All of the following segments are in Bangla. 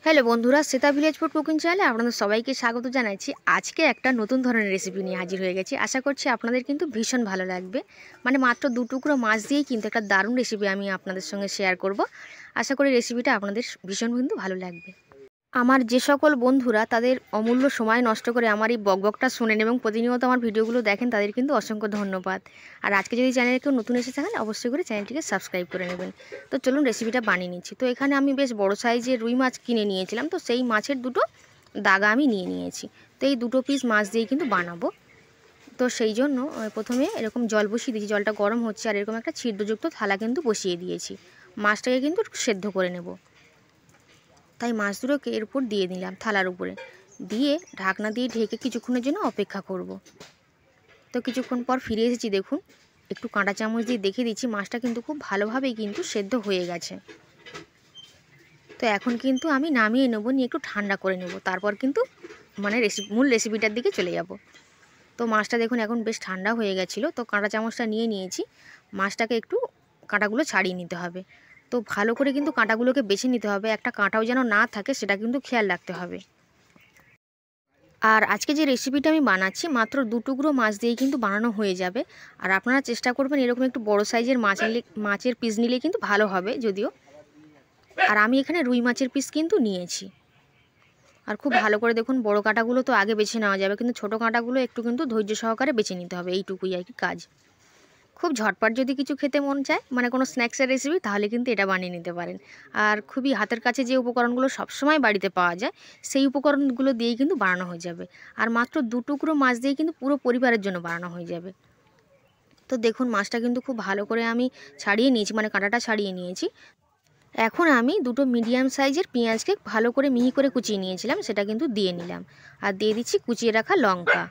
হ্যালো বন্ধুরা, শ্বেতা ভিলেজ ফুড কুকিং চ্যানেলে আপনাদের সবাইকে স্বাগত জানাচ্ছি। আজকে একটা নতুন ধরনের রেসিপি নিয়ে হাজির হয়ে গেছি। আশা করছি আপনাদের কিন্তু ভীষণ ভালো লাগবে। মাত্র 2 টুকরো মাছ দিয়েই কিন্তু একটা দারুণ রেসিপি আমি আপনাদের সঙ্গে শেয়ার করব। আশা করি রেসিপিটা আপনাদের ভীষণ কিন্তু ভালো লাগবে। আমার যে সকল বন্ধুরা তাদের অমূল্য সময় নষ্ট করে আমার এই বকবকটা শোনেন এবং প্রতিনিয়ত আমার ভিডিওগুলো দেখেন, তাদের কিন্তু অসংখ্য ধন্যবাদ। আর আজকে যদি চ্যানেলে কেউ নতুন এসে থাকেন, অবশ্যই করে চ্যানেলটিকে সাবস্ক্রাইব করে নেবেন। তো চলুন রেসিপিটা বানিয়ে নিচ্ছি। তো এখানে আমি বেশ বড় সাইজের রুই মাছ কিনে নিয়েছিলাম, তো সেই মাছের দুটো দাগা আমি নিয়ে নিয়েছি। তো এই দুটো পিস মাছ দিয়ে কিন্তু বানাবো। তো সেই জন্য প্রথমে এরকম জল বসিয়ে দিয়েছি, জলটা গরম হচ্ছে, আর এরকম একটা ছিদ্রযুক্ত থালা কিন্তু বসিয়ে দিয়েছি। মাছটাকে কিন্তু একটু সেদ্ধ করে নেব। তাই মাছ দুটোকে এর উপর দিয়ে দিলাম, থালার উপরে দিয়ে ঢাকনা দিয়ে ঢেকে কিছুক্ষণের জন্য অপেক্ষা করব। তো কিছুক্ষণ পর ফিরে এসেছি। দেখুন, একটু কাঁটা চামচ দিয়ে দেখে দিচ্ছি মাছটা কিন্তু খুব ভালোভাবেই কিন্তু সেদ্ধ হয়ে গেছে। তো এখন কিন্তু আমি নামিয়ে নেবো, নিয়ে একটু ঠান্ডা করে নেব, তারপর কিন্তু মূল রেসিপিটার দিকে চলে যাব। তো মাছটা দেখুন এখন বেশ ঠান্ডা হয়ে গেছিলো। তো কাঁটা চামচটা নিয়ে নিয়েছি, মাছটাকে একটু কাঁটাগুলো ছাড়িয়ে নিতে হবে। তো ভালো করে কিন্তু কাঁটাগুলোকে বেছে নিতে হবে, একটা কাঁটাও যেন না থাকে সেটা কিন্তু খেয়াল রাখতে হবে। আর আজকে যে রেসিপিটা আমি বানাচ্ছি মাত্র 2 টুকরো মাছ দিয়েই কিন্তু বানানো হয়ে যাবে। আর আপনারা চেষ্টা করবেন এরকম একটু বড় সাইজের মাছের পিস নিলে কিন্তু ভালো হবে যদিও। আর আমি এখানে রুই মাছের পিস কিন্তু নিয়েছি। আর খুব ভালো করে দেখুন, বড় কাঁটাগুলো তো আগে বেছে নেওয়া যাবে, কিন্তু ছোটো কাঁটাগুলো একটু কিন্তু ধৈর্য সহকারে বেছে নিতে হবে, এইটুকুই আর কি কাজ। খুব ঝটপট যদি কিছু খেতে মন চায়, কোনো স্ন্যাক্সের রেসিপি, তাহলে কিন্তু এটা বানিয়ে নিতে পারেন। আর খুবই হাতের কাছে যে উপকরণগুলো সবসময় বাড়িতে পাওয়া যায়, সেই উপকরণগুলো দিয়েই কিন্তু বানানো হয়ে যাবে। আর মাত্র 2 টুকরো মাছ দিয়ে কিন্তু পুরো পরিবারের জন্য বানানো হয়ে যাবে। তো দেখুন, মাছটা কিন্তু খুব ভালো করে আমি ছাড়িয়ে নিয়েছি, কাঁটাটা ছাড়িয়ে নিয়েছি। এখন আমি দুটো মিডিয়াম সাইজের পেঁয়াজকে ভালো করে মিহি করে কুচিয়ে নিয়েছিলাম, সেটা কিন্তু দিয়ে নিলাম। আর দিয়ে দিচ্ছি কুচিয়ে রাখা লঙ্কা,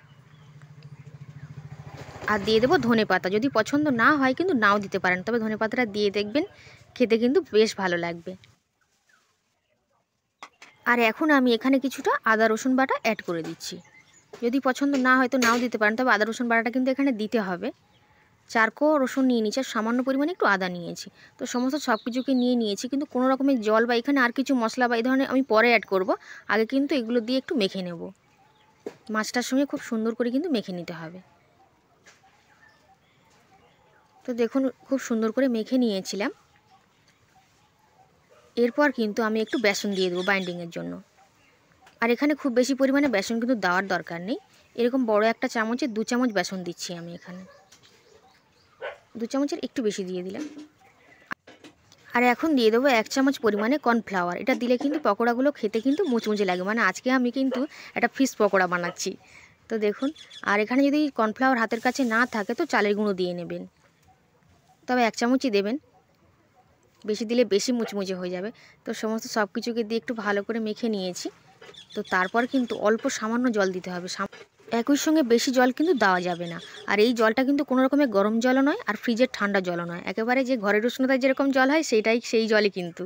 আর দিয়ে দেবো ধনেপাতা। যদি পছন্দ না হয় কিন্তু নাও দিতে পারেন, তবে ধনেপাতাটা দিয়ে দেখবেন, খেতে কিন্তু বেশ ভালো লাগবে। আর এখন আমি এখানে কিছুটা আদা রসুন বাটা অ্যাড করে দিচ্ছি। যদি পছন্দ না হয় তো নাও দিতে পারেন, তবে আদা রসুন বাটাটা কিন্তু এখানে দিতে হবে। 4 কোয়া রসুন নিয়ে নিয়েছি, আর সামান্য পরিমাণে একটু আদা নিয়েছি। তো সমস্ত সব কিছুকে নিয়ে নিয়েছি, কিন্তু কোনো রকমের জল বা এখানে আর কিছু মশলা বা এই ধরনের আমি পরে অ্যাড করব। আগে কিন্তু এগুলো দিয়ে একটু মেখে নেব, মাছটার সঙ্গে খুব সুন্দর করে কিন্তু মেখে নিতে হবে। তো দেখুন, খুব সুন্দর করে মেখে নিয়েছিলাম। এরপর কিন্তু আমি একটু বেসন দিয়ে দেবো বাইন্ডিংয়ের জন্য। আর এখানে খুব বেশি পরিমাণে বেসন কিন্তু দেওয়ার দরকার নেই। এরকম বড় একটা চামচে 2 চামচ বেসন দিচ্ছি আমি এখানে, 2 চামচের একটু বেশি দিয়ে দিলাম। আর এখন দিয়ে দেবো 1 চামচ পরিমাণে কর্নফ্লাওয়ার। এটা দিলে কিন্তু পকোড়াগুলো খেতে কিন্তু মুচমুচে লাগে। আজকে আমি কিন্তু একটা ফিশ পকোড়া বানাচ্ছি। তো দেখুন, আর এখানে যদি কর্নফ্লাওয়ার হাতের কাছে না থাকে তো চালের গুঁড়ো দিয়ে নেবেন, তবে 1 চামচই দেবেন, বেশি দিলে বেশি মুচমুচে হয়ে যাবে। তো সমস্ত সব কিছুকে দিয়ে একটু ভালো করে মেখে নিয়েছি। তো তারপর কিন্তু অল্প সামান্য জল দিতে হবে, একই সঙ্গে বেশি জল কিন্তু দেওয়া যাবে না। আর এই জলটা কিন্তু কোনো রকমের গরম জলও নয়, আর ফ্রিজের ঠান্ডা জলও নয়, একেবারে যে ঘরের উষ্ণতায় যেরকম জল হয় সেই জলই কিন্তু।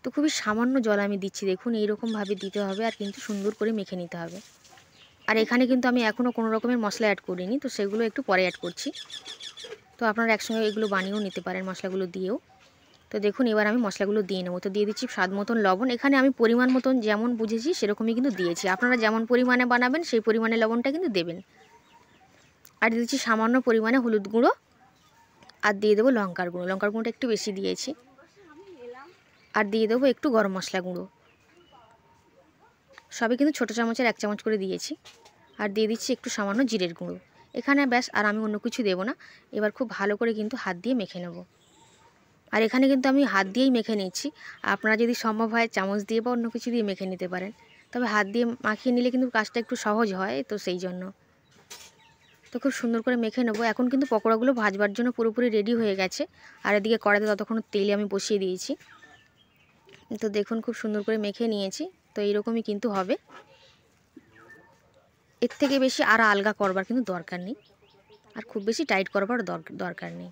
তো খুবই সামান্য জল আমি দিচ্ছি, দেখুন এইরকমভাবে দিতে হবে, আর কিন্তু সুন্দর করে মেখে নিতে হবে। আর এখানে কিন্তু আমি এখনও কোনো রকমের মশলা অ্যাড করিনি, তো সেগুলো একটু পরে অ্যাড করছি। তো আপনারা একসঙ্গে এগুলো বানিয়েও নিতে পারেন মশলাগুলো দিয়েও। তো দেখুন, এবার আমি মশলাগুলো দিয়ে নেবো। তো দিয়ে দিচ্ছি স্বাদ মতন লবণ। এখানে আমি পরিমাণ মতন যেমন বুঝেছি সেরকমই কিন্তু দিয়েছি, আপনারা যেমন পরিমাণে বানাবেন সেই পরিমাণে লবণটা কিন্তু দেবেন। আর দিয়ে দিচ্ছি সামান্য পরিমাণে হলুদ গুঁড়ো, আর দিয়ে দেবো লঙ্কার গুঁড়ো। লঙ্কার গুঁড়োটা একটু বেশি দিয়েছি। আর দিয়ে দেবো একটু গরম মশলা গুঁড়ো, সবই কিন্তু ছোটো চামচের 1 চামচ করে দিয়েছি। আর দিয়ে দিচ্ছি একটু সামান্য জিরের গুঁড়ো। এখানে ব্যাস, আর আমি অন্য কিছু দেবো না। এবার খুব ভালো করে কিন্তু হাত দিয়ে মেখে নেব। আর এখানে কিন্তু আমি হাত দিয়েই মেখে নিচ্ছি। আপনারা যদি সম্ভব হয় চামচ দিয়ে বা অন্য কিছু দিয়ে মেখে নিতে পারেন, তবে হাত দিয়ে মাখিয়ে নিলে কিন্তু কাজটা একটু সহজ হয়, তো সেই জন্য। তো খুব সুন্দর করে মেখে নেবো। এখন কিন্তু পকোড়াগুলো ভাজবার জন্য পুরোপুরি রেডি হয়ে গেছে। আর এদিকে কড়াইতে ততক্ষণ তেলে আমি বসিয়ে দিয়েছি। তো দেখুন, খুব সুন্দর করে মেখে নিয়েছি। তো এইরকমই কিন্তু হবে, এর থেকে বেশি আর আলগা করবার কিন্তু দরকার নেই, আর খুব বেশি টাইট করবার দরকার নেই।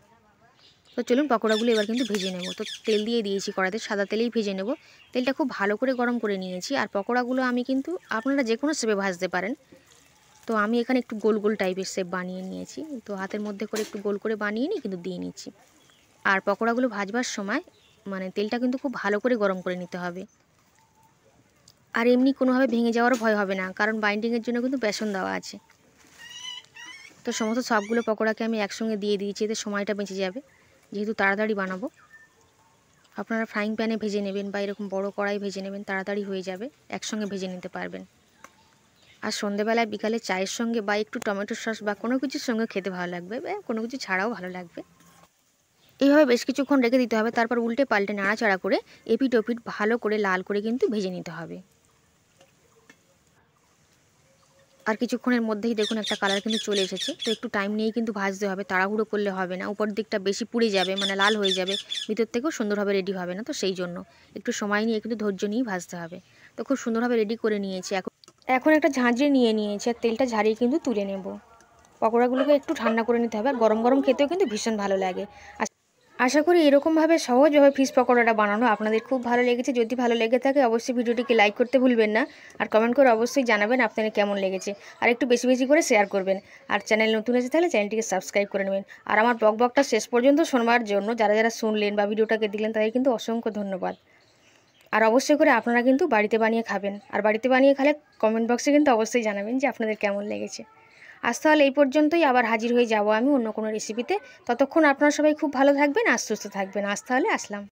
তো চলুন পকোড়াগুলো এবার কিন্তু ভেজে নেব। তো তেল দিয়ে দিয়েছি কড়াইতে, সাদা তেলেই ভেজে নেব। তেলটা খুব ভালো করে গরম করে নিয়েছি। আর পকোড়াগুলো আমি কিন্তু আপনারা যে কোনো শেপে ভাজতে পারেন। তো আমি এখানে একটু গোল গোল টাইপের শেপ বানিয়ে নিয়েছি। তো হাতের মধ্যে করে একটু গোল করে বানিয়ে নিয়ে কিন্তু দিয়ে নিচ্ছি। আর পকোড়াগুলো ভাজবার সময় তেলটা কিন্তু খুব ভালো করে গরম করে নিতে হবে। আর এমনি কোনোভাবে ভেঙে যাওয়ারও ভয় হবে না, কারণ বাইন্ডিংয়ের জন্য কিন্তু বেসন দেওয়া আছে। তো সমস্ত সবগুলো পকোড়াকে আমি একসঙ্গে দিয়ে দিয়েছি, এতে সময়টা বেঁচে যাবে, যেহেতু তাড়াতাড়ি বানাবো। আপনারা ফ্রাইং প্যানে ভেজে নেবেন বা এরকম বড় কড়াই ভেজে নেবেন, তাড়াতাড়ি হয়ে যাবে, একসঙ্গে ভেজে নিতে পারবেন। আর সন্ধ্যেবেলায় বিকালে চায়ের সঙ্গে বা একটু টমেটো সস বা কোনো কিছুর সঙ্গে খেতে ভালো লাগবে, বা কোনো কিছু ছাড়াও ভালো লাগবে। এইভাবে বেশ কিছুক্ষণ রেখে দিতে হবে, তারপর উল্টে পাল্টে নাড়াচাড়া করে এপিট ওপিট ভালো করে লাল করে কিন্তু ভেজে নিতে হবে। আর কিছুক্ষণের মধ্যেই দেখুন একটা কালার কিন্তু চলে এসেছে। তো একটু টাইম নিয়েই কিন্তু ভাজতে হবে, তাড়াহুড়ো করলে হবে না, উপর দিকটা বেশি পুড়ে যাবে, মানে লাল হয়ে যাবে, ভিতর থেকেও সুন্দরভাবে রেডি হবে না। তো সেই জন্য একটু সময় নিয়ে কিন্তু ধৈর্য নিয়েই ভাজতে হবে। তো খুব সুন্দরভাবে রেডি করে নিয়েছি। এখন একটা ঝাঁঝরি নিয়ে নিয়েছি, আর তেলটা ঝারিয়ে কিন্তু তুলে নেব। পকোড়াগুলোকে একটু ঠান্ডা করে নিতে হবে, আর গরম গরম খেতেও কিন্তু ভীষণ ভালো লাগে। আশা করি এরকমভাবে সহজভাবে ফিশ পকোড়াটা বানানো আপনাদের খুব ভালো লেগেছে। যদি ভালো লেগে থাকে অবশ্যই ভিডিওটিকে লাইক করতে ভুলবেন না, আর কমেন্ট করে অবশ্যই জানাবেন আপনাদের কেমন লেগেছে। আর একটু বেশি বেশি করে শেয়ার করবেন। আর চ্যানেল নতুন এসে থাকলে চ্যানেলটিকে সাবস্ক্রাইব করে নেবেন। আর আমার ব্লগটা শেষ পর্যন্ত শোনবার জন্য যারা যারা শুনলেন বা ভিডিওটাকে দেখলেন তাদের কিন্তু অসংখ্য ধন্যবাদ। আর অবশ্যই করে আপনারা কিন্তু বাড়িতে বানিয়ে খাবেন, আর বাড়িতে বানিয়ে খেলে কমেন্ট বক্সে কিন্তু অবশ্যই জানাবেন যে আপনাদের কেমন লেগেছে। আজ তাহলে এই পর্যন্তই, আবার হাজির হয়ে যাব আমি অন্য কোনো রেসিপিতে। ততক্ষণ আপনারা সবাই খুব ভালো থাকবেন আর সুস্থ থাকবেন। আজ তাহলে আসলাম।